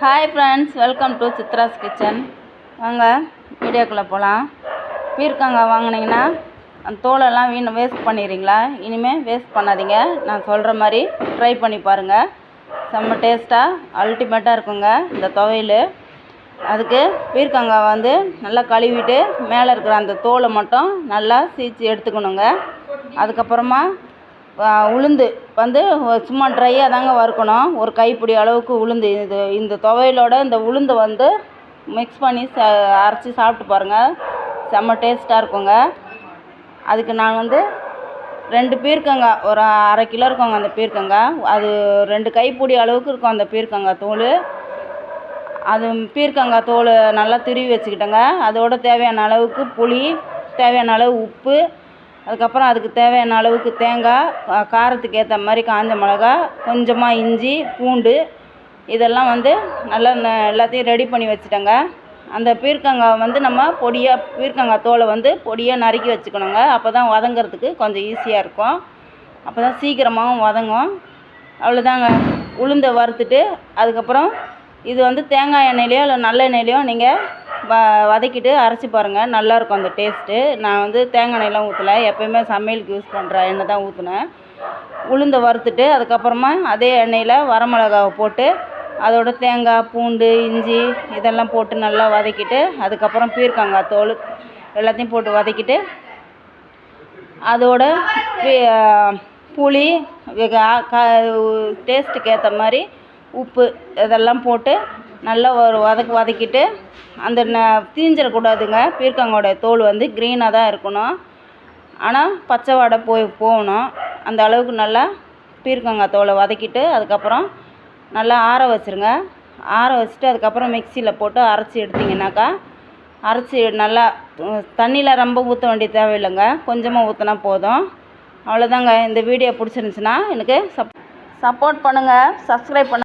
Hi friends, welcome to Chitra's kitchen. வாங்க வீடியோக்குள்ளே போகலாம். பீர்க்கங்காய் வாங்கினீங்கன்னா அந்த தோலெல்லாம் வேஸ்ட் பண்ணிடுறீங்களா? இனிமேல் வேஸ்ட் பண்ணாதீங்க. நான் சொல்கிற மாதிரி ட்ரை பண்ணி பாருங்கள். செம்ம டேஸ்ட்டாக அல்டிமேட்டாக இருக்குங்க இந்த துவையல். அதுக்கு பீர்க்கங்காய் நல்லா கழுவிட்டு மேலே இருக்கிற அந்த தோலை மட்டும் நல்லா சீச்சு எடுத்துக்கணுங்க. அதுக்கப்புறமா உளுந்து சும்மா ட்ரையாக தாங்க வறுக்கணும். ஒரு கைப்பிடி அளவுக்கு உளுந்து, இந்த துவையலோட இந்த உளுந்து மிக்ஸ் பண்ணி அரைச்சி சாப்பிட்டு பாருங்கள். செம்ம டேஸ்ட்டாக இருக்குங்க. அதுக்கு நான் 2 பீர்க்கங்காய், ஒரு அரை கிலோ இருக்குங்க அந்த பீர்க்கங்காய். அது 2 கைப்பிடி அளவுக்கு இருக்கும் அந்த பீர்க்கங்காய் தோல். அது பீர்க்கங்காய் தோல் நல்லா துருவி வச்சுக்கிட்டேங்க. அதோட தேவையான அளவுக்கு புளி, தேவையான அளவு உப்பு, அதுக்கப்புறம் அதுக்கு தேவையான அளவுக்கு தேங்காய், காரத்துக்கு ஏற்ற மாதிரி காஞ்ச மிளகா, கொஞ்சமாக இஞ்சி, பூண்டு, இதெல்லாம் நல்லா எல்லாத்தையும் ரெடி பண்ணி வச்சுட்டேங்க. அந்த பீர்க்கங்காய் நம்ம பொடியாக பீர்க்கங்காய் தோலை பொடியாக நறுக்கி வச்சுக்கணுங்க. அப்போ தான் வதங்கிறதுக்கு கொஞ்சம் ஈஸியாக இருக்கும். அப்போ தான் சீக்கிரமாகவும் வதங்கும். அவ்வளோதாங்க. உளுந்தை வறுத்துட்டு அதுக்கப்புறம் இது தேங்காய் எண்ணெயிலையோ இல்லை நல்லெண்ணெயிலையோ நீங்கள் வதக்கிட்டு அரைச்சி பாருங்கள். நல்லாயிருக்கும் அந்த டேஸ்ட்டு. நான் தேங்காய் எண்ணெயெலாம் ஊற்றலை, எப்போயுமே சமையலுக்கு யூஸ் பண்ணுற எண்ணெய் தான் ஊற்றினேன். உளுந்தை வறுத்துட்டு அதுக்கப்புறமா அதே எண்ணெயில் வரமிளகாவை போட்டு அதோட தேங்காய், பூண்டு, இஞ்சி இதெல்லாம் போட்டு நல்லா வதக்கிட்டு அதுக்கப்புறம் பீர்க்கங்காய் தோல் எல்லாத்தையும் போட்டு வதக்கிட்டு அதோட புளி, டேஸ்ட்டுக்கு ஏற்ற மாதிரி உப்பு இதெல்லாம் போட்டு நல்லா ஒரு வதக்கிட்டு அந்த தீஞ்சிடக்கூடாதுங்க. பீர்க்கங்காயோட தோல் க்ரீனாக தான் இருக்கணும். ஆனால் பச்சை வாடை போகணும். அந்த அளவுக்கு நல்லா பீர்க்கங்காய் தோலை வதக்கிட்டு அதுக்கப்புறம் நல்லா ஆற வச்சுருங்க. ஆற வச்சுட்டு அதுக்கப்புறம் மிக்சியில் போட்டு அரைச்சி எடுத்திங்கனாக்கா, அரைச்சி நல்லா தண்ணியில் ரொம்ப ஊற்ற வேண்டிய தேவையில்லைங்க, கொஞ்சமாக ஊற்றினா போதும். அவ்வளோதாங்க. இந்த வீடியோ பிடிச்சிருந்துச்சுன்னா எனக்கு சப்போர்ட் பண்ணுங்கள், சப்ஸ்கிரைப் பண்ணுங்கள்.